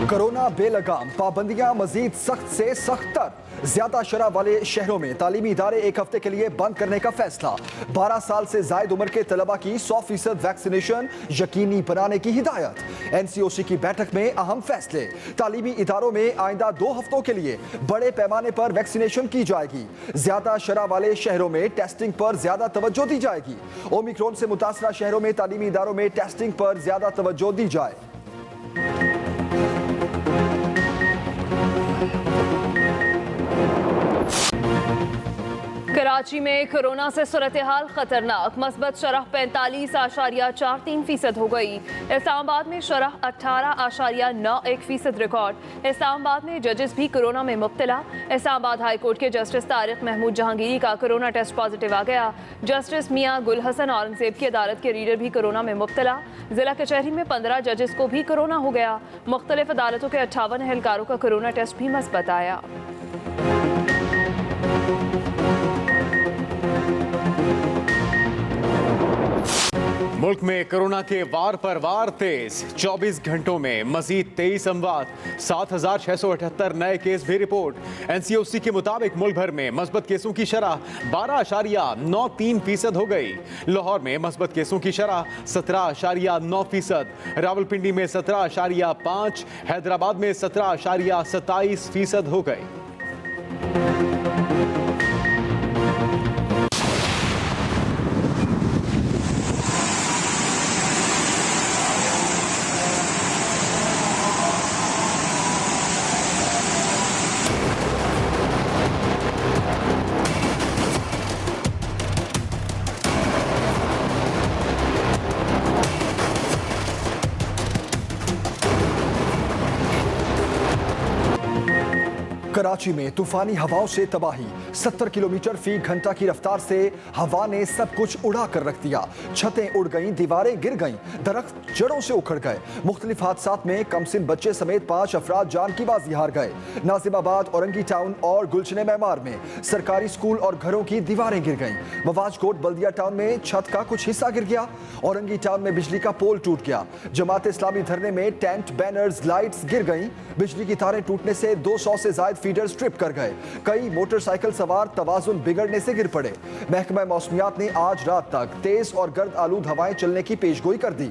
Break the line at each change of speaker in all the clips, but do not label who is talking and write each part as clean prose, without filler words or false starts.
Corona बेलगाम, पाबंदियां मजीद सख्त से सख्त तर। ज्यादा शराब वाले शहरों में तालीमी इदारे एक हफ्ते के लिए बंद करने का फैसला। 12 साल से जायद उम्र के तलबा की 100% वैक्सीनेशन यकीनी बनाने की हिदायत। NCOC की बैठक में अहम फैसले। तालीमी इदारों में आइंदा 2 हफ्तों के लिए बड़े पैमाने पर वैक्सीनेशन की जाएगी। ज्यादा शराब वाले शहरों में टेस्टिंग पर ज्यादा तवज्जो दी जाएगी। ओमिक्रॉन से मुतासरा शहरों में तालीमी इदारों में टेस्टिंग पर ज्यादा तवज्जो दी जाए।
कराची में कोरोना से सूरत हाल खतरनाक। मस्बत शरह 45.43% हो गई। इस्लामाबाद में शरह 18.91% रिकॉर्ड। इस्लामाबाद में जजेस भी कोरोना में मुब्तला। इस्लामाबाद हाई कोर्ट के जस्टिस तारिक महमूद जहांगीरी का कोरोना टेस्ट पॉजिटिव आ गया। जस्टिस मियां गुल हसन औरंगजेब की अदालत के रीडर भी कोरोना में मुब्तला। जिला कचहरी में 15 जजेस को भी कोरोना हो गया। मुख्तलिफ अदालतों के 58 एहलकारों का कोरोना टेस्ट भी मस्बत आया।
मुल्क में कोरोना के वार पर वार तेज। 24 घंटों में मजीद 23 अमवात, 7,678 नए केस भी रिपोर्ट। NCOC के मुताबिक मुल्क भर में मस्बत केसों की शरह 12.93% हो गई। लाहौर में मस्बत केसों की शरह 17.9%, रावलपिंडी में 17.5%, हैदराबाद में 17.27% हो गई।
कराची में तूफानी हवाओं से तबाही। 70 किलोमीटर फी घंटा की रफ्तार से हवा ने सब कुछ उड़ा कर रख दिया। छतें उड़ गईं, दीवारें गिर गईं, दरख्त जड़ों से उखड़ गए। मुख्तलिफ हादसात में कमसिन बच्चे समेत 5 अफराद जान की बाजी हार गए। नाजिमाबाद, औरंगी टाउन और गुलशन मैमार में सरकारी स्कूल और घरों की दीवारें गिर गईं। मवाजकोट बल्दिया टाउन में छत का कुछ हिस्सा गिर गया। औरंगी टाउन में बिजली का पोल टूट गया। जमात इस्लामी धरने में टेंट, बैनर्स, लाइट्स गिर गईं। बिजली की तारें टूटने से 200 से ज्यादा फीडर स्ट्रिप कर गए। कई मोटरसाइकिल सवार तवाजुन बिगड़ने से गिर पड़े। महकमा मौसमियात ने आज रात तक तेज और गर्द आलूद हवाएं चलने की पेशगोई कर दी।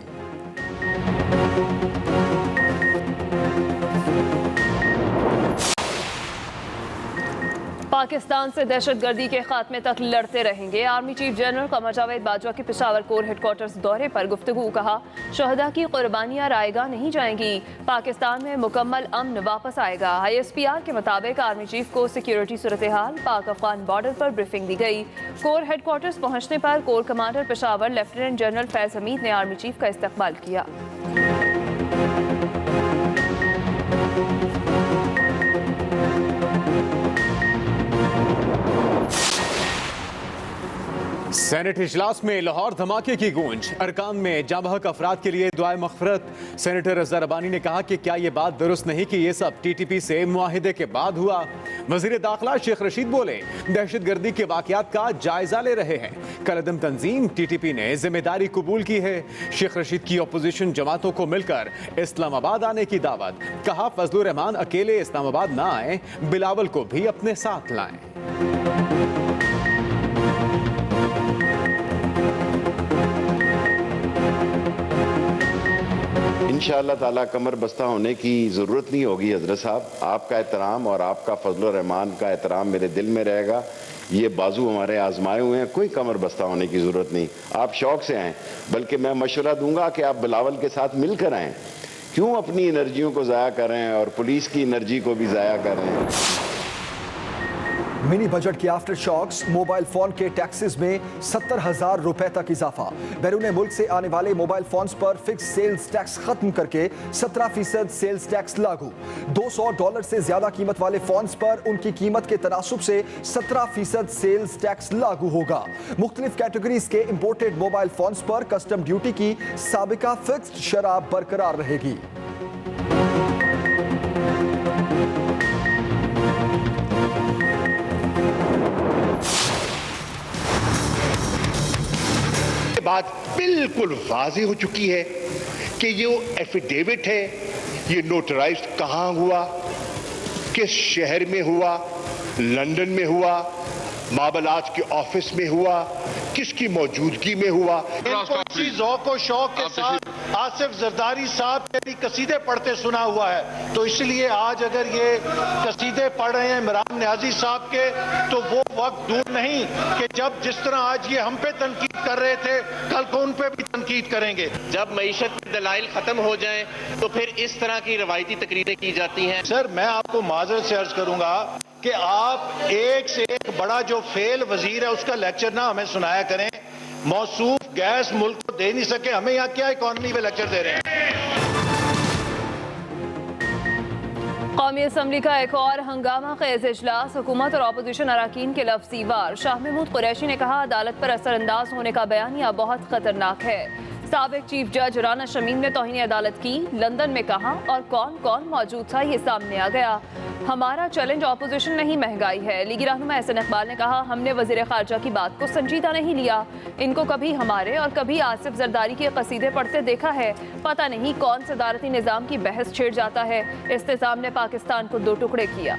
पाकिस्तान से दहशतगर्दी के खात्मे तक लड़ते रहेंगे। Army chief general Qamar Javed Bajwa के पेशावर कोर हेडक्वार्टर्स दौरे पर गुफ्तगू। कहा, शहदा की कुर्बानियां रायगा नहीं जाएंगी। पाकिस्तान में मुकम्मल अमन वापस आएगा। ISPR के मुताबिक आर्मी चीफ को सिक्योरिटी सूरत हाल, पाक अफगान बॉर्डर पर ब्रीफिंग दी गई। कोर हेडक्वार्टर्स पहुंचने पर core commander Peshawar lieutenant general Faiz Hamid ने आर्मी चीफ का इस्तकबाल किया।
सेनेट इजलास में लाहौर धमाके की गूंज। अरकान में जांबहक अफराद के लिए दुआए मग़फ़िरत। सेनेटर रज़ा रबानी ने कहा कि क्या ये बात दुरुस्त नहीं कि ये सब TTP से मुआहिदे के बाद हुआ। वज़ीर दाखिला शेख रशीद बोले, दहशतगर्दी के वाक़यात का जायजा ले रहे हैं। कलअदम तंजीम TTP ने जिम्मेदारी कबूल की है। शेख रशीद की अपोजिशन जमातों को मिलकर इस्लामाबाद आने की दावत। कहा, फजलुर रहमान अकेले इस्लामाबाद ना आए, बिलावल को भी अपने साथ लाएं।
इंशाअल्लाह ताला कमर बस्ता होने की ज़रूरत नहीं होगी। हज़रत साहब, आपका एहतराम और आपका फजल रहमान का एहतराम मेरे दिल में रहेगा। ये बाजू हमारे आजमाए हुए हैं, कोई कमर बस्ता होने की ज़रूरत नहीं। आप शौक से आएँ, बल्कि मैं मशवरा दूंगा कि आप बिलावल के साथ मिलकर आएँ। क्यों अपनी एनर्जियों को ज़ाया कर रहे हैं और पुलिस की एनर्जी को भी ज़ाया कर रहे हैं।
मिनी बजट के आफ्टर शॉक्स। मोबाइल फोन के टैक्सेस में 70,000 रुपए तक इजाफा। बैरून मुल्क से आने वाले मोबाइल फोन्स पर फिक्स सेल्स टैक्स खत्म करके 17% सेल्स टैक्स लागू। $200 से ज्यादा कीमत वाले फोन्स पर उनकी कीमत के तनासुब से 17% सेल्स टैक्स लागू होगा। मुख्तलिफ कैटेगरीज के इंपोर्टेड मोबाइल फोन्स पर कस्टम ड्यूटी की साबिका फिक्स्ड शरह बरकरार रहेगी।
बात बिल्कुल वाज़ेह हो चुकी है कि ये एफिडेविट है ये नोटराइज कहां हुआ, किस शहर में हुआ, लंदन में हुआ, मामलात के ऑफिस में हुआ, किसकी मौजूदगी में हुआ।
इनको इसी ज़ौक़ व शौक़ के साथ आसिफ जरदारी साहब के भी कसीदे पढ़ते सुना हुआ है, तो इसलिए आज अगर ये कसीदे पढ़ रहे हैं इमरान नियाज़ी साहब के, तो वो वक्त दूर नहीं कि जब जिस तरह आज ये हम पे तनकीद कर रहे थे, कल को उन पे भी तनकीद करेंगे।
जब मईशत के दलाइल खत्म हो जाएं तो फिर इस तरह की रवायती तकरीरें की जाती हैं।
सर मैं आपको माजरत से अर्ज करूंगा कि आप एक से एक बड़ा जो फेल वजीर है उसका लेक्चर ना हमें सुनाया करें। मौसूफ गैस मुल्क को दे नहीं सके, हमें यहाँ क्या इकॉनमी पे लेक्चर दे रहे हैं।
कौमी असम्बली का एक और हंगामा खेज इजलास, हुकूमत और अपोजिशन अरकान के लफ्जी वार। शाह महमूद कुरैशी ने कहा अदालत पर असरअंदाज होने का बयानिया बहुत खतरनाक है। साबिक चीफ जज राना शमीम ने तौहीन अदालत की, लंदन में कहा और कौन कौन मौजूद था ये सामने आ गया। हमारा चैलेंज अपोजिशन नहीं महंगाई है। लीगी रहनुमा एहसन इकबाल ने कहा हमने वजीर खारजा की बात को संजीदा नहीं लिया, इनको कभी हमारे और कभी आसिफ जरदारी के कसीदे पढ़ते देखा है। पता नहीं कौन सदारती निज़ाम की बहस छेड़ जाता है। इस्तेज़ाम ने पाकिस्तान को 2 टुकड़े किया।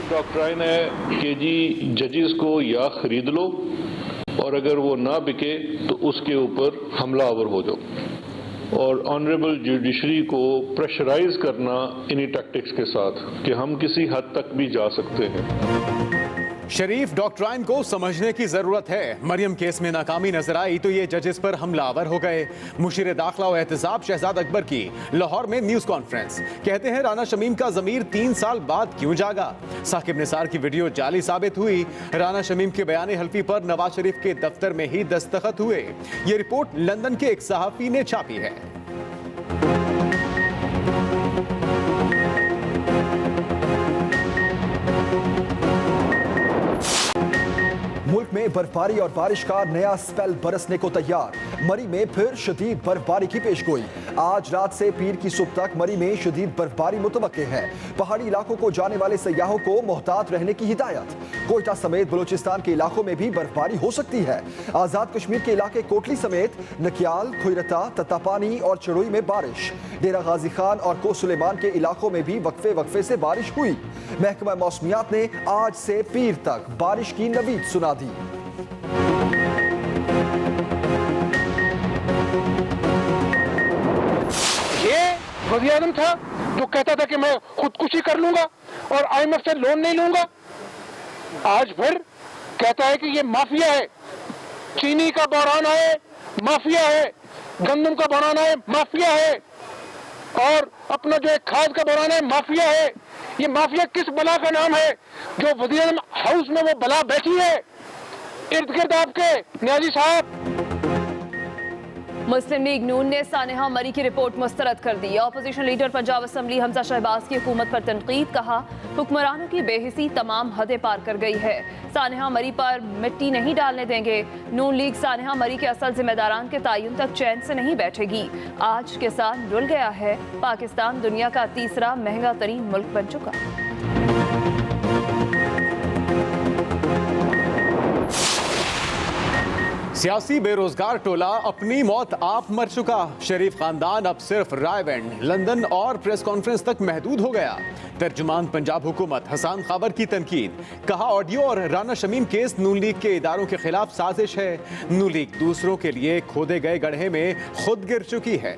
डॉक्ट्राइन है कि जी जजेस को या खरीद लो और अगर वो ना बिके तो उसके ऊपर हमलावर हो जाओ, और ऑनरेबल जुडिशरी को प्रेशराइज करना इन्हीं टैक्टिक्स के साथ कि हम किसी हद तक भी जा सकते हैं।
शरीफ डॉक्ट्राइन को समझने की जरूरत है। मरियम केस में नाकामी नजर आई तो ये जजेस पर हमलावर हो गए। मुशीर दाखिला और एहतसाब शहजाद अकबर की लाहौर में न्यूज कॉन्फ्रेंस। कहते हैं राना शमीम का जमीर 3 साल बाद क्यों जागा। साकिब निसार की वीडियो जाली साबित हुई। राना शमीम के बयान हल्फी पर नवाज शरीफ के दफ्तर में ही दस्तखत हुए। ये रिपोर्ट लंदन के एक सहाफी ने छापी है।
मुल्क में बर्फबारी और बारिश का नया स्पेल बरसने को तैयार। मरी में फिर शदीद बर्फबारी की पेशगोई। आज रात से पीर की सुबह तक मरी में शदीद बर्फबारी मुतवक्के है। पहाड़ी इलाकों को जाने वाले सयाहों को मोहतात रहने की हिदायत। कोयटा समेत बलूचिस्तान के इलाकों में भी बर्फबारी हो सकती है। आजाद कश्मीर के इलाके कोटली समेत नकियाल, खुरता, तत्तापानी और चड़ोई में बारिश। डेरा गाजी खान और को सुलेमान के इलाकों में भी वक्फे वक्फे से बारिश हुई। महकमा मौसमियात ने आज से पीर तक बारिश की नवीद सुना दी।
ये वज़ीर आज़म था जो कहता था कि मैं खुदकुशी कर लूंगा और IMF से लोन नहीं लूंगा। आज फिर कहता है कि ये माफिया है। चीनी का बहरान है, माफिया है। गंदम का बहरान है, माफिया है। और अपना जो एक खाद का बहरान है, माफिया है। ये माफिया किस बला का नाम है जो वज़ीर आज़म हाउस में वो बला बैठी है इर्द गिर्द आपके नियाज़ी साहब।
मुस्लिम लीग नून ने सानेहा मरी की रिपोर्ट मुस्तरद कर दी। Opposition leader Punjab assembly Hamza Shahbaz की हुकूमत पर तनकीद। कहा हुक्मरानों की बेहिसी तमाम हदें पार कर गई है। सानेहा मरी पर मिट्टी नहीं डालने देंगे। नून लीग सानेहा मरी के असल जिम्मेदारान के तयन तक चैन से नहीं बैठेगी। आज किसान रुल गया है। पाकिस्तान दुनिया का 3रा महंगा तरीन मुल्क बन चुका।
सियासी बेरोजगार टोला अपनी मौत आप मर चुका। शरीफ खानदान अब सिर्फ रायबैंड, लंदन और प्रेस कॉन्फ्रेंस तक महदूद हो गया। तर्जुमान पंजाब हुकूमत हसन खाबर की तनकीद। कहा ऑडियो और राना शमीम केस नून लीग के इदारों के खिलाफ साजिश है। नून लीग दूसरों के लिए खोदे गए गड्ढे में खुद गिर चुकी है।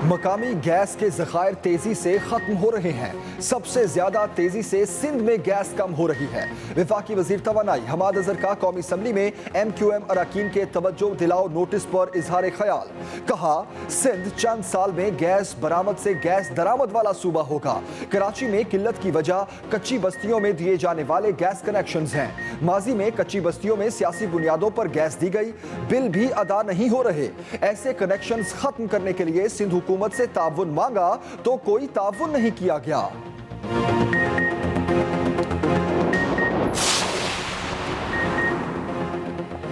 मकामी गैस के ज़खायर तेजी से खत्म हो रहे हैं। सबसे ज्यादा तेजी से सिंध में गैस कम हो रही है। वफाकी वजीर तवानाई हमाद अजहर का कौमी असम्बली में MQM अरकान के तवज्जो दिलाओ नोटिस पर इजहार ख्याल। कहा सिंध चंद साल में गैस बरामद से गैस दरामद वाला सूबा होगा। कराची में किल्लत की वजह कच्ची बस्तियों में दिए जाने वाले गैस कनेक्शन हैं। माजी में कच्ची बस्तियों में सियासी बुनियादों पर गैस दी गई, बिल भी अदा नहीं हो रहे। ऐसे कनेक्शन खत्म करने के लिए सिंध हुकूमत से ताउन मांगा तो कोई ताउन नहीं किया गया।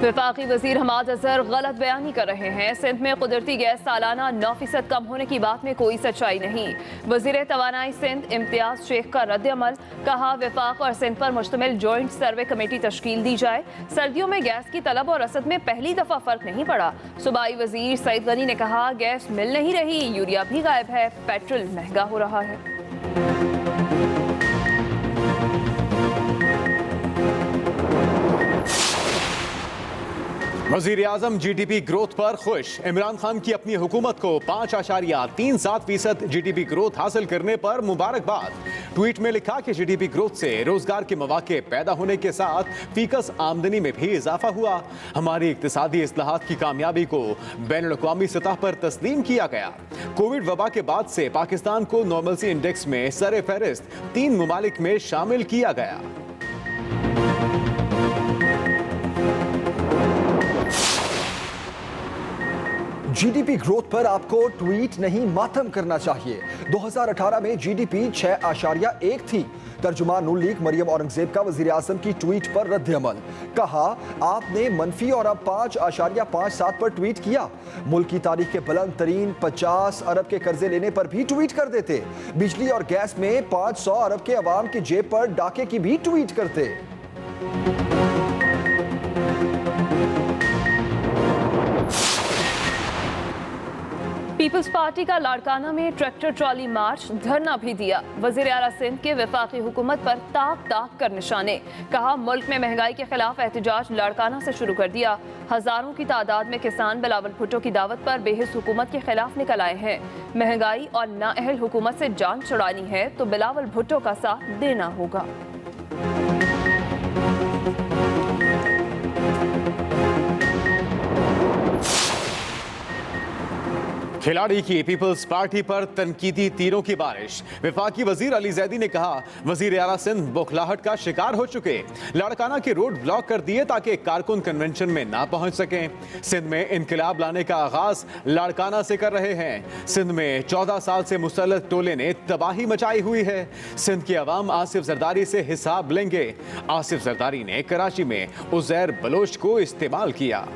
वफाकी वजीर हमाद अजहर गलत बयानी कर रहे हैं। सिंध में कुदरती गैस सालाना 9% कम होने की बात में कोई सच्चाई नहीं। वजीर तवानाई सिंध इम्तियाज शेख का रद्द अमल, कहा वफाक और सिंध पर मुश्तमिल जॉइंट सर्वे कमेटी तश्कील दी जाए। सर्दियों में गैस की तलब और रसद में पहली दफा फर्क नहीं पड़ा। सूबाई वजीर सईद गनी ने कहा गैस मिल नहीं रही, यूरिया भी गायब है, पेट्रोल महंगा हो रहा है।
वजीर आजम GDP ग्रोथ पर खुश। इमरान खान की अपनी हुकूमत को 5.37% GDP ग्रोथ हासिल करने पर मुबारकबाद। ट्वीट में लिखा कि GDP ग्रोथ से रोजगार के मौके पैदा होने के साथ फीकस आमदनी में भी इजाफा हुआ। हमारी इक्तिसादी इस्लाहात की कामयाबी को बैनुल-अक़वामी सतह पर तस्लीम किया गया। कोविड वबा के बाद से पाकिस्तान को नॉर्मलसी इंडेक्स में सरे फहरिस्त 3 मुमालिक में शामिल किया गया।
जीडीपी ग्रोथ पर आपको ट्वीट नहीं मातम करना चाहिए। 2018 में जीडीपी 6.1 थी। तर्जुमान नून लीग मरियम औरंगजेब का वजीर आजम की ट्वीट पर रद्द अमल, कहा आपने मनफी और अब 5.57 पर ट्वीट किया। मुल्क की तारीख के बुलंद तरीन 50 अरब के कर्जे लेने पर भी ट्वीट कर देते। बिजली और गैस में 500 अरब के अवाम की जेब पर डाके की भी ट्वीट करते।
पीपल्स पार्टी का लाड़काना में ट्रैक्टर ट्रॉली मार्च, धरना भी दिया। वजीर आला सिंध के वफाकी हुकूमत पर ताक ताक कर निशाने, कहा मुल्क में महंगाई के खिलाफ एहतजाज लाड़काना से शुरू कर दिया। हजारों की तादाद में किसान बिलावल भुट्टो की दावत पर बेहिस हुकूमत के खिलाफ निकल आए हैं। महंगाई और नाअहल हुकूमत से जान छुड़ानी है तो बिलावल भुट्टो का साथ देना होगा।
खिलाड़ी की पीपल्स पार्टी पर तनकीदी तीरों की बारिश। वफाकी वजीर अली जैदी ने कहा वजीर आला सिंध बौखलाहट का शिकार हो चुके। लाड़काना के रोड ब्लॉक कर दिए ताकि कारकुन कन्वेंशन में ना पहुंच सकें। सिंध में इनकलाब लाने का आगाज लाड़काना से कर रहे हैं। सिंध में 14 साल से मुसल्लत टोले ने तबाही मचाई हुई है। सिंध के अवाम आसिफ जरदारी से हिसाब लेंगे। आसिफ जरदारी ने कराची में उजैर बलोच को इस्तेमाल किया।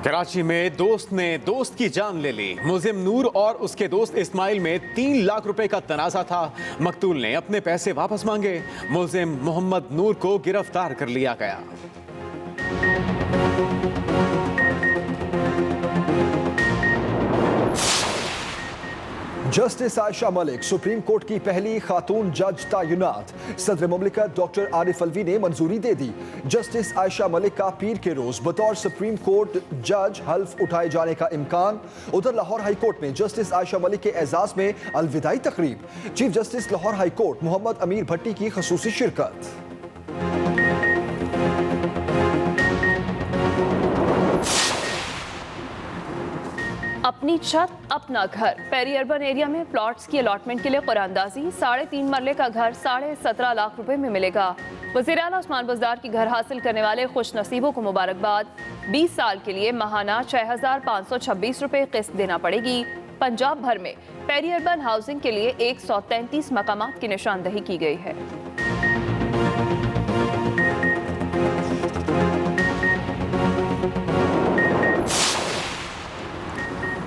कराची में दोस्त ने दोस्त की जान ले ली। मुल्जिम नूर और उसके दोस्त इस्माइल में 3 लाख रुपए का तनाजा था। मकतूल ने अपने पैसे वापस मांगे। मुल्जिम मोहम्मद नूर को गिरफ्तार कर लिया गया।
Justice Ayesha Malik supreme court की पहली खातून जज तैनात। सदर मुमलिकत डॉक्टर आरिफ अलवी ने मंजूरी दे दी। जस्टिस आयशा मलिक का पीर के रोज बतौर सुप्रीम कोर्ट जज हल्फ उठाए जाने का इम्कान। उधर लाहौर हाई कोर्ट में जस्टिस आयशा मलिक के एजाज में अलविदाई तकरीब। Chief justice Lahore high court Mohammad Amir Bhatti की खसूसी शिरकत।
अपनी छत अपना घर। पेरी अर्बन एरिया में प्लॉट्स की अलॉटमेंट के लिए कुरानदाजी। 3.5 मरले का घर 17.5 लाख रुपए में मिलेगा। वज़ीर आला उस्मान बुज़दार की घर हासिल करने वाले खुश नसीबों को मुबारकबाद। 20 साल के लिए माहाना 6,526 रुपए किस्त देना पड़ेगी। पंजाब भर में पेरी अर्बन हाउसिंग के लिए 133 मकामात की निशानदही की गई है।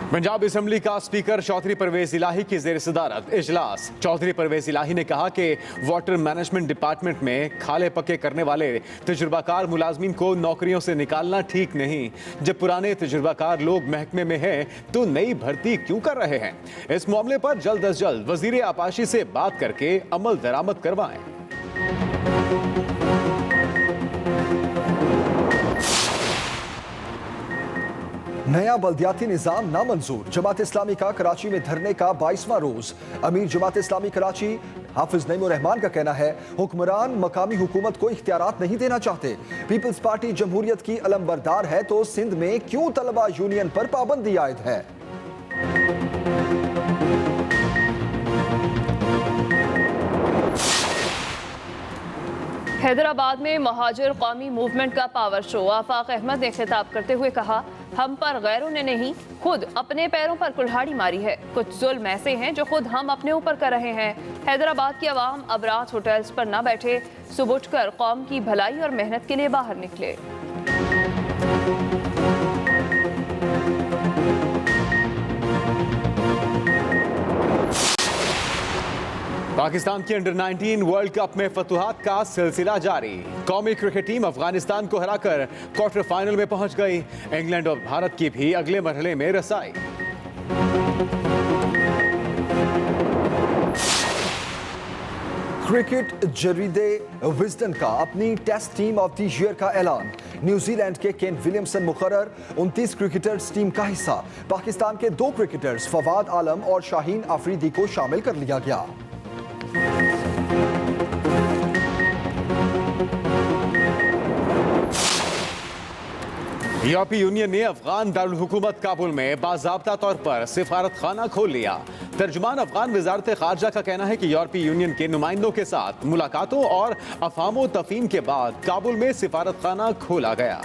पंजाब असम्बली का स्पीकर चौधरी परवेज इलाही की ज़ेर सदारत इजलास। चौधरी परवेज इलाही ने कहा कि वाटर मैनेजमेंट डिपार्टमेंट में खाले पक्के करने वाले तजुर्बाकार मुलाजमीन को नौकरियों से निकालना ठीक नहीं। जब पुराने तजुर्बाकार लोग महकमे में हैं तो नई भर्ती क्यों कर रहे हैं। इस मामले पर जल्द अज जल्द वजीर आपाशी से बात करके अमल दरामद करवाएं।
नया बल्दियाती निज़ाम नामंजूर। जमात इस्लामी का कराची में धरने का 22वां रोज। अमीर जमात इस्लामी कराची हाफिज नईमुर रहमान का कहना है हुक्मरान मकामी हुकूमत को इख्तियारात नहीं देना चाहते। पीपल्स पार्टी जमहूरियत की अलमबरदार है तो सिंध में क्यों तलबा यूनियन पर पाबंदी आयद है।
हैदराबाद में महाजिर कौमी मूवमेंट का पावर शो। आफाक अहमद ने खिताब करते हुए कहा, हम पर गैरों ने नहीं, खुद अपने पैरों पर कुल्हाड़ी मारी है। कुछ जुल्म ऐसे हैं जो खुद हम अपने ऊपर कर रहे हैं। हैदराबाद की आवाम अब रात होटल्स पर न बैठे, सुबह उठकर कौम की भलाई और मेहनत के लिए बाहर निकले।
पाकिस्तान की अंडर 19 वर्ल्ड कप में फतुहात का सिलसिला जारी। कौमी क्रिकेट टीम अफगानिस्तान को हराकर क्वार्टर फाइनल में पहुंच गई। इंग्लैंड और भारत की भी अगले मरहले में रसाई।
क्रिकेट जरीदे विजडन का अपनी test team of the year का ऐलान। न्यूजीलैंड के केन विलियमसन मुकर्रर 29 क्रिकेटर्स टीम का हिस्सा। पाकिस्तान के 2 क्रिकेटर्स फवाद आलम और शाहीन आफरीदी को शामिल कर लिया गया।
यूरोपीय यूनियन ने अफगान दारुल हुकूमत काबुल में बाज़ाब्ता तौर पर सिफारत खाना खोल लिया। तर्जुमान अफगान वजारत खारजा का कहना है कि यूरोपीय यूनियन के नुमाइंदों के साथ मुलाकातों और अफहामो तफहीम के बाद काबुल में सिफारत खाना खोला गया।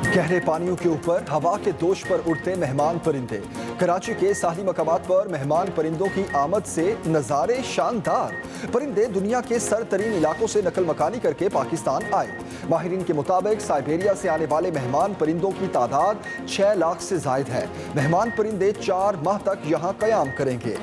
गहरे पानियों के ऊपर हवा के दोष पर उड़ते मेहमान परिंदे। कराची के साहली मकामात पर मेहमान परिंदों की आमद से नज़ारे शानदार। परिंदे दुनिया के सरतरीन इलाकों से नकल मकानी करके पाकिस्तान आए। माहिरीन के मुताबिक साइबेरिया से आने वाले मेहमान परिंदों की तादाद 6 लाख से जायद है। मेहमान परिंदे 4 माह तक यहाँ कयाम करेंगे।